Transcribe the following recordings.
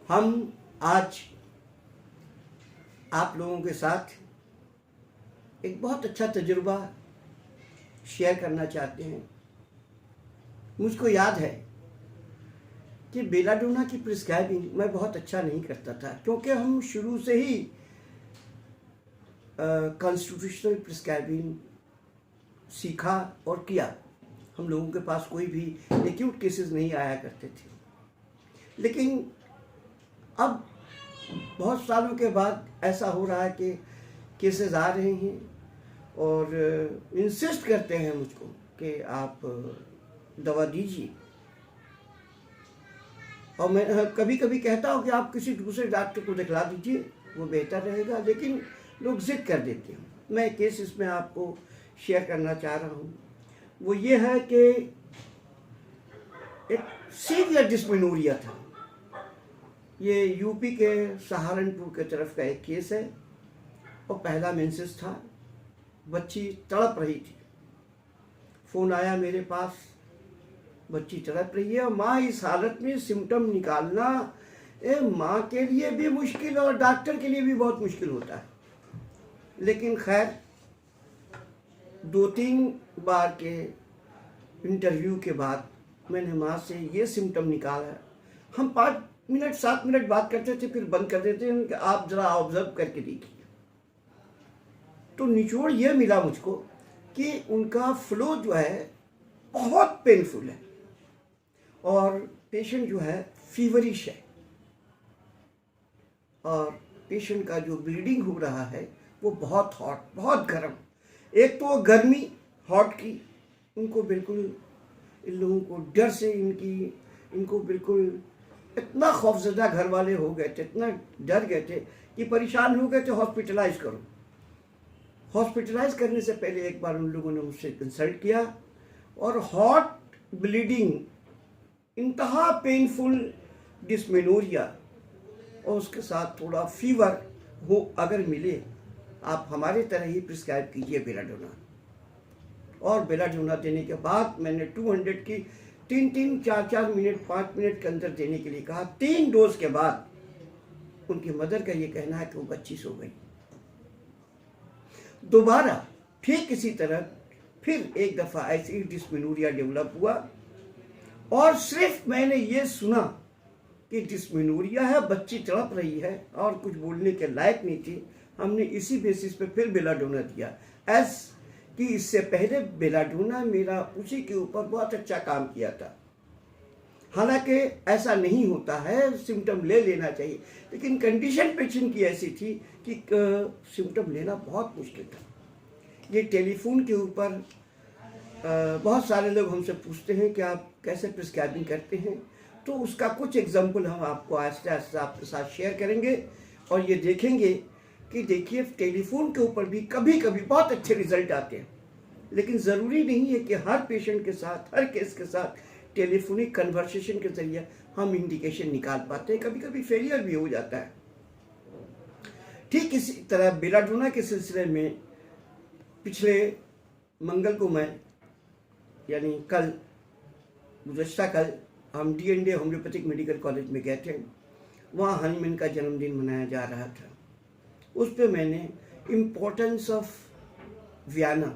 हम आज आप लोगों के साथ एक बहुत अच्छा तजुर्बा शेयर करना चाहते हैं। मुझको याद है कि बेलाडोना की प्रिस्क्राइबिंग मैं बहुत अच्छा नहीं करता था, क्योंकि हम शुरू से ही कॉन्स्टिट्यूशनल प्रिस्क्राइबिंग सीखा और किया। हम लोगों के पास कोई भी एक्यूट केसेस नहीं आया करते थे, लेकिन अब बहुत सालों के बाद ऐसा हो रहा है कि केसेस आ रहे हैं और इंसिस्ट करते हैं मुझको कि आप दवा दीजिए। और मैं कभी कभी कहता हूँ कि आप किसी दूसरे डॉक्टर को दिखला दीजिए, वो बेहतर रहेगा, लेकिन लोग जिद कर देते हैं। मैं एक केस इसमें आपको शेयर करना चाह रहा हूँ। वो ये है कि एक सीवियर डिस्मेनोरिया था। ये यूपी के सहारनपुर के तरफ का एक केस है और पहला मेंसेस था। बच्ची तड़प रही थी, फ़ोन आया मेरे पास, बच्ची तड़प रही है और माँ इस हालत में सिम्टम निकालना माँ के लिए भी मुश्किल और डॉक्टर के लिए भी बहुत मुश्किल होता है। लेकिन खैर 2-3 बार के इंटरव्यू के बाद मैंने माँ से ये सिम्टम निकाला। हम 5 मिनट 7 मिनट बात करते थे, फिर बंद कर देते हैं कि आप ज़रा ऑब्जर्व करके देखिए। तो निचोड़ ये मिला मुझको कि उनका फ्लो जो है बहुत पेनफुल है और पेशेंट जो है फीवरिश है और पेशेंट का जो ब्लीडिंग हो रहा है वो बहुत हॉट, बहुत गर्म। एक तो गर्मी हॉट की, उनको बिल्कुल, इन लोगों को डर से इनको बिल्कुल इतना खौफजदा घर वाले हो गए थे, इतना डर गए थे कि परेशान हो गए थे, हॉस्पिटलाइज करो। हॉस्पिटलाइज करने से पहले एक बार उन लोगों ने मुझसे कंसल्ट किया और हॉट ब्लीडिंग, इंतहा पेनफुल डिस्मेनोरिया और उसके साथ थोड़ा फीवर हो अगर मिले, आप हमारे तरह ही प्रिस्क्राइब कीजिए बेलाडोना। और बेलाडोना देने के बाद मैंने 200 की 3-3, 4-4 मिनट, 5 मिनट के अंदर देने के लिए कहा। 3 डोज के बाद उनकी मदर का ये कहना है कि वो बच्ची सो गई। दोबारा ठीक इसी तरह फिर एक दफ़ा ऐसी डिस्मेनोरिया डेवलप हुआ और सिर्फ मैंने ये सुना कि डिस्मेनोरिया है, बच्ची तड़प रही है और कुछ बोलने के लायक नहीं थी। हमने इसी बेसिस पे फिर बेलाडोना दिया, एज कि इससे पहले बेलाडोना मेरा उसी के ऊपर बहुत अच्छा काम किया था। हालांकि ऐसा नहीं होता है, सिम्टम ले लेना चाहिए, लेकिन कंडीशन पेशेंट की ऐसी थी कि सिम्टम लेना बहुत मुश्किल था। ये टेलीफोन के ऊपर बहुत सारे लोग हमसे पूछते हैं कि आप कैसे प्रिस्क्राइबिंग करते हैं, तो उसका कुछ एग्जाम्पल हम आपको आहिस्ते आहिस्ते आपके साथ शेयर करेंगे और ये देखेंगे कि देखिए टेलीफोन के ऊपर भी कभी कभी बहुत अच्छे रिजल्ट आते हैं, लेकिन ज़रूरी नहीं है कि हर पेशेंट के साथ, हर केस के साथ टेलीफोनिक कन्वर्सेशन के ज़रिए हम इंडिकेशन निकाल पाते हैं। कभी कभी फेलियर भी हो जाता है। ठीक इसी तरह बेलाडोना के सिलसिले में पिछले मंगल को मैं, यानी कल, गुज़श्ता कल हम D&A होम्योपैथिक मेडिकल कॉलेज में गए थे। वहाँ हनीमैन का जन्मदिन मनाया जा रहा था। उस पर मैंने इम्पोर्टेंस ऑफ वियना,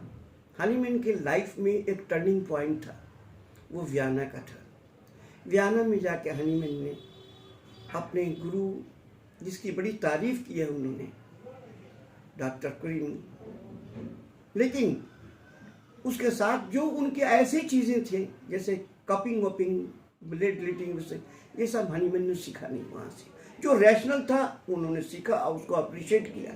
हनीमैन के लाइफ में एक टर्निंग पॉइंट था, वो वियना का था। वियना में जाके हनीमैन ने अपने गुरु, जिसकी बड़ी तारीफ की है उन्होंने, डॉक्टर क्रीन, लेकिन उसके साथ जो उनकी ऐसी चीज़ें थी जैसे कपिंग वपिंग, ब्लेड लीटिंग, ये सब हनीमैन ने सीखा नहीं। वहाँ से जो रैशनल था उन्होंने सीखा और उसको अप्रिशिएट किया।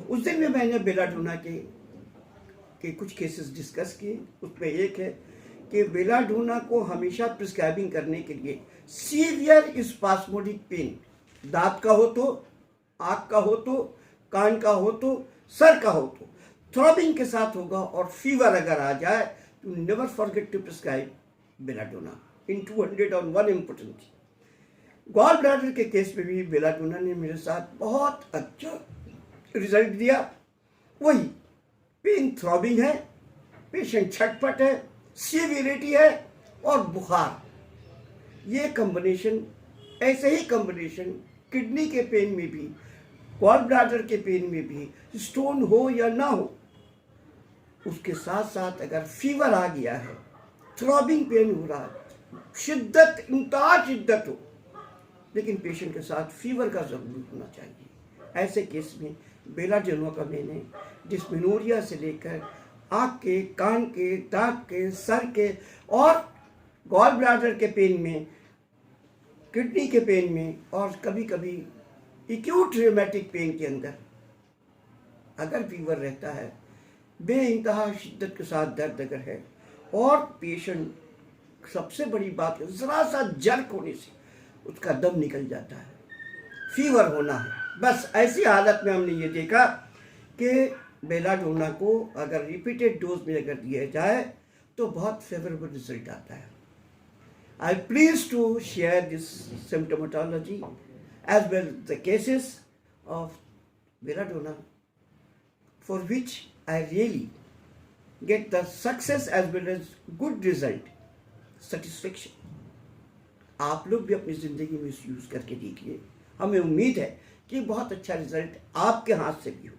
उस दिन में मैंने बेलाडोना के कुछ केसेस डिस्कस किए। उसमें एक है कि बेलाडोना को हमेशा प्रिस्क्राइबिंग करने के लिए सीवियर स्पास्मोडिक पेन, दांत का हो तो, आँख का हो तो, कान का हो तो, सर का हो तो, थ्रॉबिंग के साथ होगा और फीवर अगर आ जाए तो never forget to prescribe belladonna in 201 important. Gall bladder के केस में भी बेलाडोना ने मेरे साथ बहुत अच्छा रिजल्ट दिया। वही पेन थ्रॉबिंग है, पेशेंट छटपट है, सीवियरिटी है और बुखार, ये कॉम्बिनेशन ऐसे ही कॉम्बिनेशन किडनी के पेन में भी, गॉल ब्लैडर के पेन में भी, स्टोन हो या ना हो, उसके साथ साथ अगर फीवर आ गया है, थ्रॉबिंग पेन हो रहा है, शिद्दत, इंतहा शिद्दत हो, लेकिन पेशेंट के साथ फीवर का जरूर होना चाहिए। ऐसे केस में बेलाडोना का मैंने डिस्मेनोरिया से लेकर आँख के, कान के, दांत के, सर के और गॉल ब्लैडर के पेन में, किडनी के पेन में और कभी कभी एक्यूट रियूमेटिक पेन के अंदर अगर फीवर रहता है, बेइंतहा शिद्दत के साथ दर्द अगर है और पेशेंट, सबसे बड़ी बात है, ज़रा सा जर्क होने से उसका दम निकल जाता है, फीवर होना है, बस ऐसी हालत में हमने ये देखा कि बेलाडोना को अगर रिपीटेड डोज में अगर दिया जाए तो बहुत फेवरेबल रिजल्ट आता है। I please to share this symptomatology as well the cases of belladonna, for which I really get the success as well as good result, satisfaction. आप लोग भी अपनी ज़िंदगी में इस यूज़ करके देखिए, हमें उम्मीद है कि बहुत अच्छा रिजल्ट आपके हाथ से भी हो।